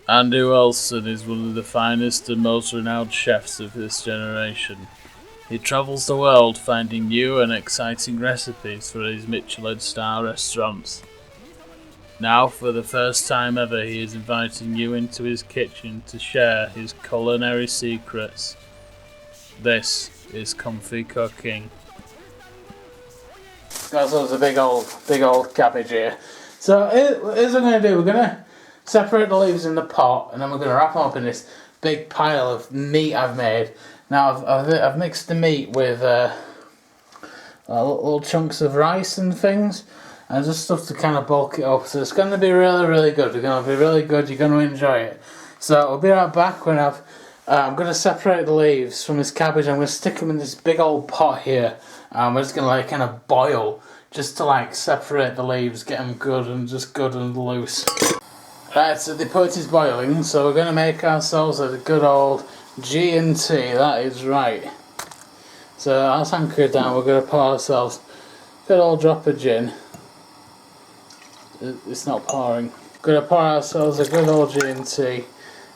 Andy Wilson is one of the finest and most renowned chefs of this generation. He travels the world finding new and exciting recipes for his Michelin star restaurants. Now, for the first time ever, he is inviting you into his kitchen to share his culinary secrets. This is Comfy Cooking. Got ourselves a big old cabbage here. So here's what we're going to do. We're going to separate the leaves in the pot, and then we're going to wrap them up in this big pile of meat I've made. Now I've mixed the meat with little chunks of rice and things, and just stuff to kind of bulk it up. So it's going to be really good. It's going to be really good. You're going to enjoy it. So I'll be right back when I'm going to separate the leaves from this cabbage. I'm going to stick them in this big old pot here. We're just going to kind of boil, just to separate the leaves, get them good and loose. Right, so the pot is boiling, so we're going to make ourselves a good old G&T, that is right. So I'll anchor it down, we're going to pour ourselves a good old drop of gin. It's not pouring. We're going to pour ourselves a good old G&T,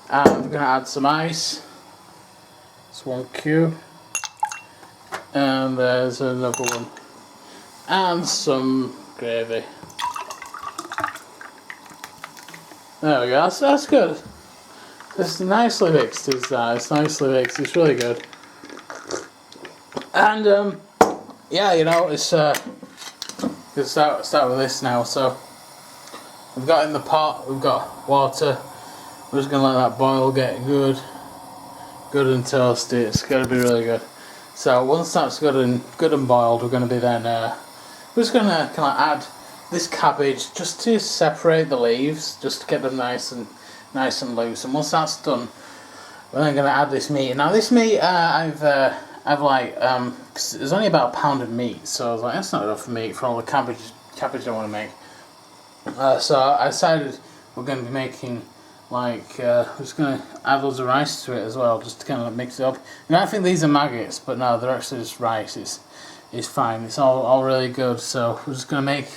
and we're going to add some ice. It's 1 cube. And there's another one. And some gravy. There we go, that's good. It's nicely mixed, it's nicely mixed, it's really good. And yeah, it's we'll start with this now. So we've got in the pot, we've got water. We're just gonna let that boil, get good and toasty. It's gonna be really good. So once that's good and boiled, we're gonna be we're just gonna kind of add this cabbage just to separate the leaves, just to get them nice and loose. And once that's done, we're then gonna add this meat. Now this meat, I've there's only about a pound of meat, so I was like, that's not enough meat for all the cabbage I want to make. So I decided we're going to be making we're just going to add loads of rice to it as well, just to kind of mix it up. I think these are maggots, but no, they're actually just rice. It's fine. It's all really good. So we're just going to make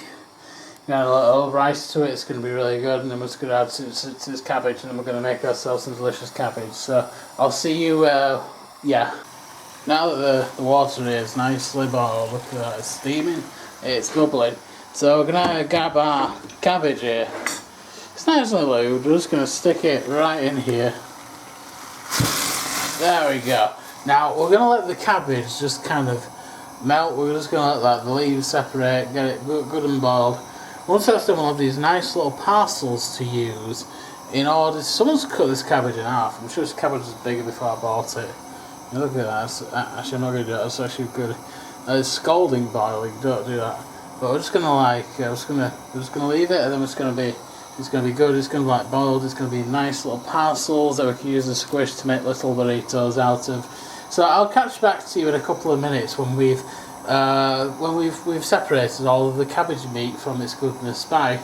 add a little rice to it. It's going to be really good, and then we're just going to add to this cabbage, and then we're going to make ourselves some delicious cabbage. So I'll see you. Yeah. Now that the water is nicely boiled, look at that, it's steaming, it's bubbling. So we're going to grab our cabbage here. It's nicely lubed, we're just going to stick it right in here. There we go. Now we're going to let the cabbage just kind of melt. We're just going to let the leaves separate, get it good and boiled. Once that's done, we'll have these nice little parcels to use in order. Someone's cut this cabbage in half. I'm sure this cabbage was bigger before I bought it. Look at that. Actually, I'm not going to do that. That's actually good. It's scalding boiling. Don't do that. But we're just going to we're just going to leave it, and then it's going to be good. It's going to be boiled. It's going to be nice little parcels that we can use the squish to make little burritos out of. So I'll catch back to you in a couple of minutes when we've separated all of the cabbage meat from its goodness. Bye.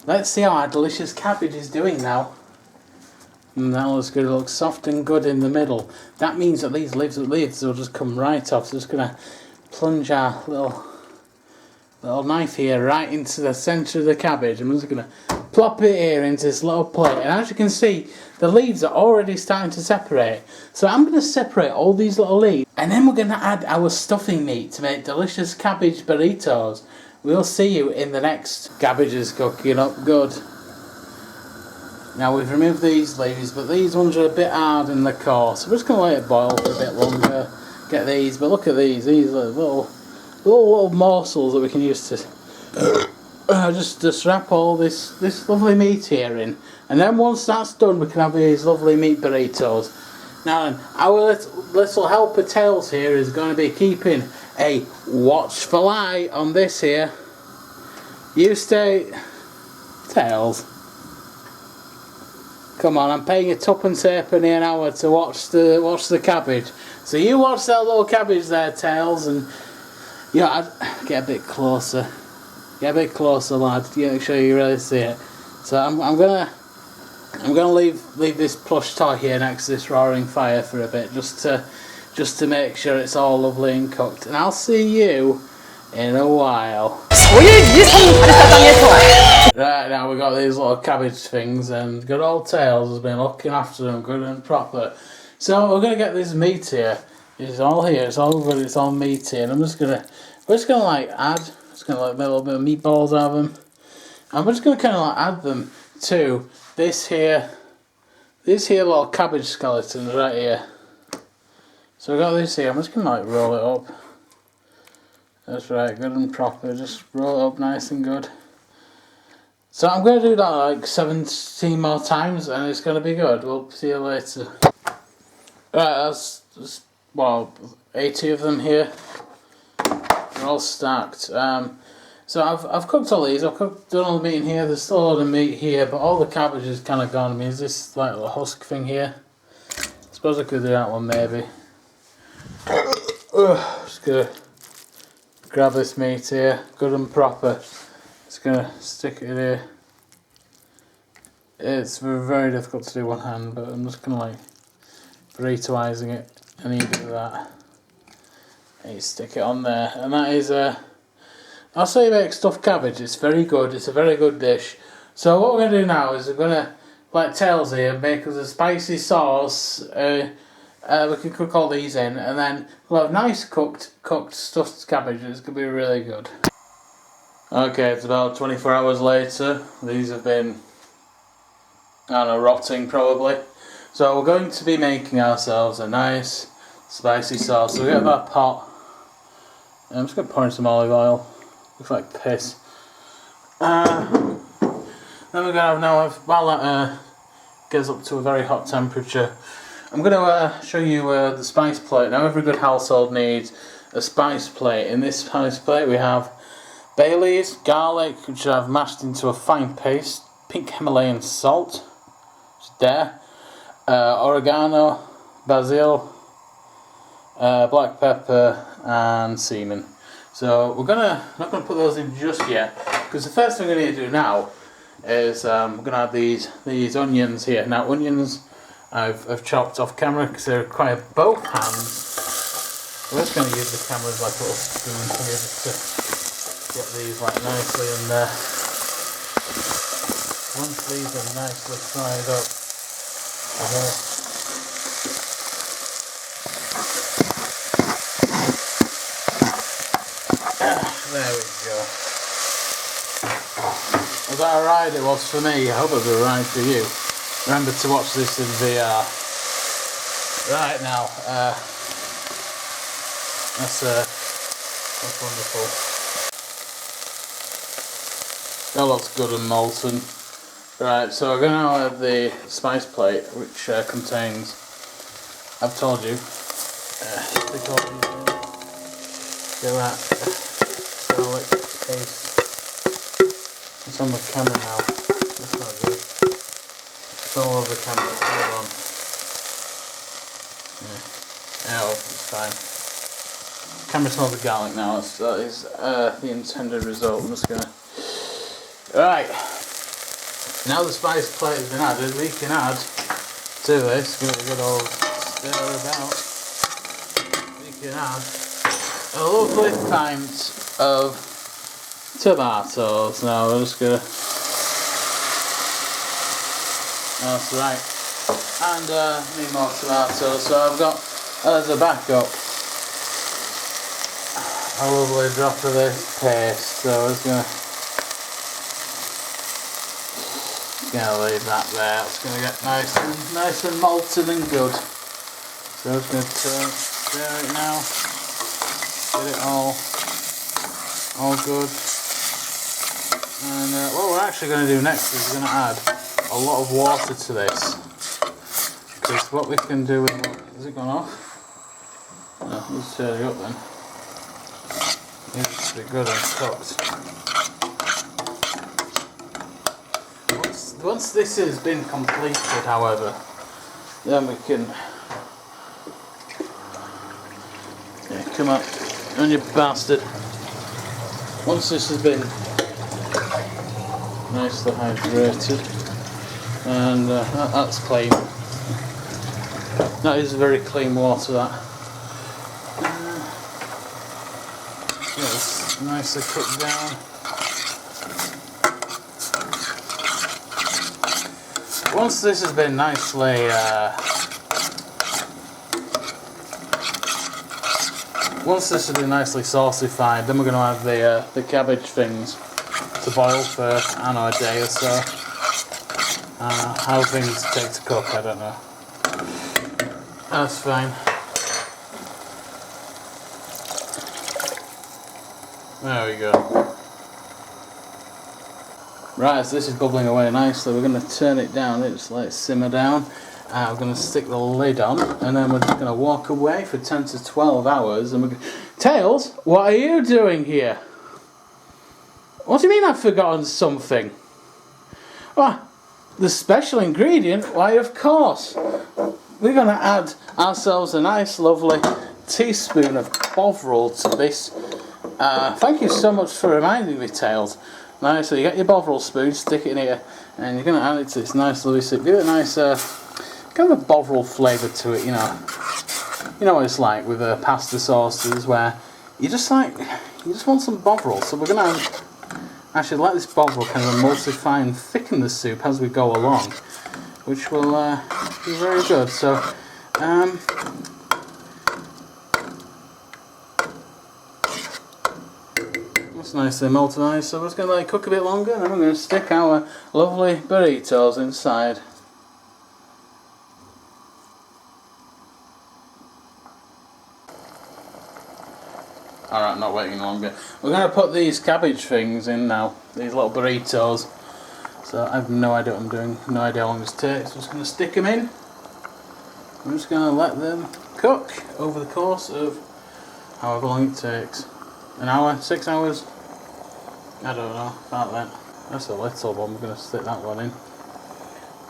Let's see how our delicious cabbage is doing now. And that looks good. It looks soft and good in the middle. That means that these leaves will just come right off. So just going to plunge our little knife here right into the centre of the cabbage. I'm just going to plop it here into this little plate. And as you can see, the leaves are already starting to separate. So I'm going to separate all these little leaves. And then we're going to add our stuffing meat to make delicious cabbage burritos. We'll see you in the next. Cabbage is cooking up good. Now we've removed these leaves, but these ones are a bit hard in the core, so we're just going to let it boil for a bit longer, get these, but look at these are little morsels that we can use to just wrap all this lovely meat here in, and then once that's done we can have these lovely meat burritos. Now then, our little helper Tails here is going to be keeping a watchful eye on this here. You stay, Tails. Come on, I'm paying you twopence halfpenny an hour to watch the cabbage. So you watch that little cabbage there, Tails, and get a bit closer. Get a bit closer, lad. Make sure you really see it. So I'm gonna leave this plush toy here next to this roaring fire for a bit, just to make sure it's all lovely and cooked. And I'll see you in a while. Right, now now we got these little cabbage things, and good old Tails has been looking after them good and proper. So we're gonna get this meat here. It's all here. It's all good. It's all meaty, and we're just gonna like add. Just gonna like make a little bit of meatballs out of them, and we're just gonna kind of like add them to this here. These here little cabbage skeletons right here. So we got this here. I'm just gonna like roll it up. That's right, good and proper. Just roll it up nice and good. So I'm going to do that like 17 more times, and it's going to be good. We'll see you later. Right, that's well, 80 of them here. They're all stacked. So I've cooked all these. I've done all the meat in here. There's still a lot of meat here, but all the cabbage is kind of gone. I mean, is this like a husk thing here? I suppose I could do that one maybe. Just gonna grab this meat here, good and proper. Just gonna stick it here. It's very difficult to do one hand, but I'm just gonna like burritoizing it and eat it with that. And you stick it on there, and that is I'll say you make stuffed cabbage. It's very good. It's a very good dish. So what we're gonna do now is we're gonna, like Tails here, make us a spicy sauce. We can cook all these in, and then we'll have nice cooked stuffed cabbage. It's gonna be really good. Okay, it's about 24 hours later. These have been, I don't know, rotting probably. So we're going to be making ourselves a nice spicy sauce. So we get that pot. I'm just going to pour in some olive oil. Looks like piss. Then we're going to have now, while that gets up to a very hot temperature, I'm going to show you the spice plate. Now every good household needs a spice plate. In this spice plate we have bay leaves, garlic, which I've mashed into a fine paste, pink Himalayan salt, which is there, oregano, basil, black pepper, and cinnamon. So we're not gonna put those in just yet, because the first thing we need to do now is we're gonna add these onions here. Now onions I've chopped off camera because they require both hands. We're just gonna use the camera as like a little spoon here just to get these like nicely in there. Once these are nicely fried up, there we go. Was that alright? It was for me. I hope it was alright for you. Remember to watch this in VR. Right now, that's wonderful. That looks good and molten. Right, so we're going to add the spice plate, which contains, I've told you, stick all these in. Get that garlic paste. It's on the camera now. That's not good. It's all over the camera. Hold on. Yeah. Oh, it's fine. Camera smells of garlic now. That is the intended result. I'm just going to... Right, now the spice plate has been added, we can add to this, give it a good old stir about. We can add a lovely pint of tomatoes. Now we're just gonna, that's right, and need more tomatoes. So I've got, as a backup, a lovely drop of this paste. So we're just gonna leave that there. It's gonna get nice and molten and good. So I'm just gonna stir it now. Get it all good. And what we're actually gonna do next is we're gonna add a lot of water to this. Because what we can do with, has it gone off? No, let's turn it up then. It's pretty good and cooked. Once this has been completed, however, then we can... Yeah, come up, on you bastard. Once this has been nicely hydrated, and that's clean. That is very clean water, that. Yeah, it's nicely cooked down. Once this has been nicely saucified, then we're going to add the cabbage things to boil for, I don't know, a day or so. How things take to cook, I don't know. That's fine. There we go. Right, so this is bubbling away nicely. We're going to turn it down, just let it simmer down. We're going to stick the lid on, and then we're just going to walk away for 10 to 12 hours. And Tails, what are you doing here? What do you mean I've forgotten something? Well, the special ingredient? Why, of course. We're going to add ourselves a nice, lovely teaspoon of bovril to this. Thank you so much for reminding me, Tails. Now, so you get your bovril spoon, stick it in here, and you're going to add it to this nice lovely soup. Give it a nice, kind of a bovril flavour to it, you know. You know what it's like with pasta sauces, where you just want some bovril. So we're going to actually let this bovril kind of emulsify and thicken the soup as we go along, which will be very good. So, that's nicely emulsified, so we're just going to let it cook a bit longer, and then we're going to stick our lovely burritos inside. Alright, not waiting longer. We're going to put these cabbage things in now, these little burritos. So I have no idea what I'm doing, no idea how long this takes. I'm just going to stick them in. I'm just going to let them cook over the course of however long it takes. An hour, 6 hours? I don't know, about that. That's a little one, we're going to stick that one in.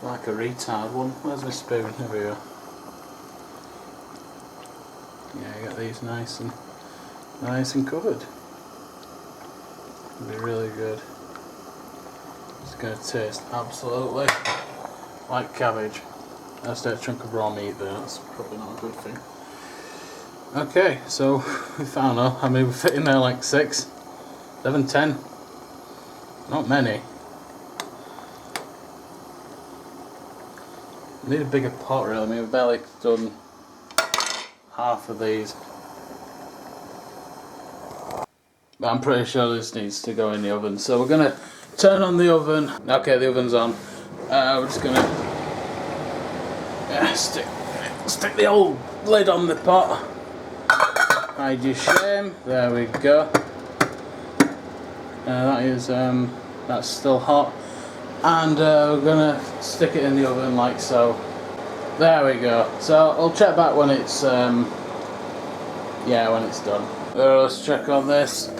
Like a retard one. Where's my spoon? Here we go. Yeah, you get these nice and covered. It'll be really good. It's going to taste absolutely like cabbage. That's a chunk of raw meat there, that's probably not a good thing. Okay, so we found out how many we fit in there, like 6, 7, 10. Not many. We need a bigger pot really, I mean we've barely done half of these. But I'm pretty sure this needs to go in the oven. So we're going to turn on the oven. Okay, the oven's on. We're just going to stick the old lid on the pot. Hide your shame. There we go. That's still hot. And we're going to stick it in the oven like so. There we go. So I'll check back when it's when it's done. Let's check on this.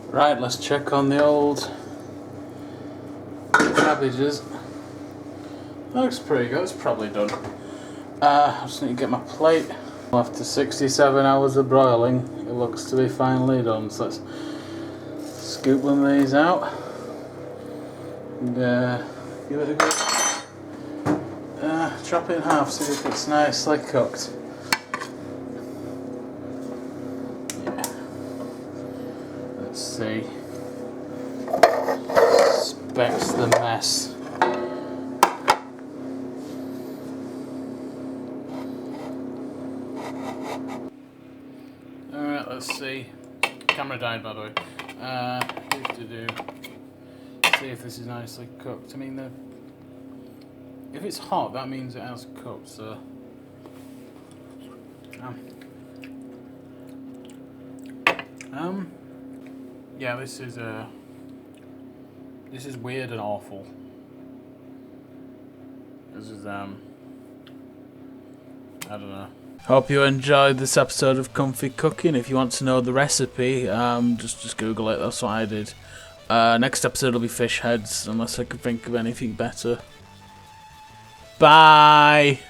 Right, let's check on the old cabbages. Looks pretty good, it's probably done. I just need to get my plate. After 67 hours of broiling, it looks to be finally done. So let's scoop one of these out and give it a good chop it in half, see if it's nicely cooked. See, specs the mess. Alright, let's see. Camera died, by the way. See if this is nicely cooked. I mean, if it's hot, that means it has cooked. So, yeah, this is weird and awful. This is I don't know. Hope you enjoyed this episode of Comfy Cooking. If you want to know the recipe, just Google it. That's what I did. Next episode will be fish heads, unless I can think of anything better. Bye.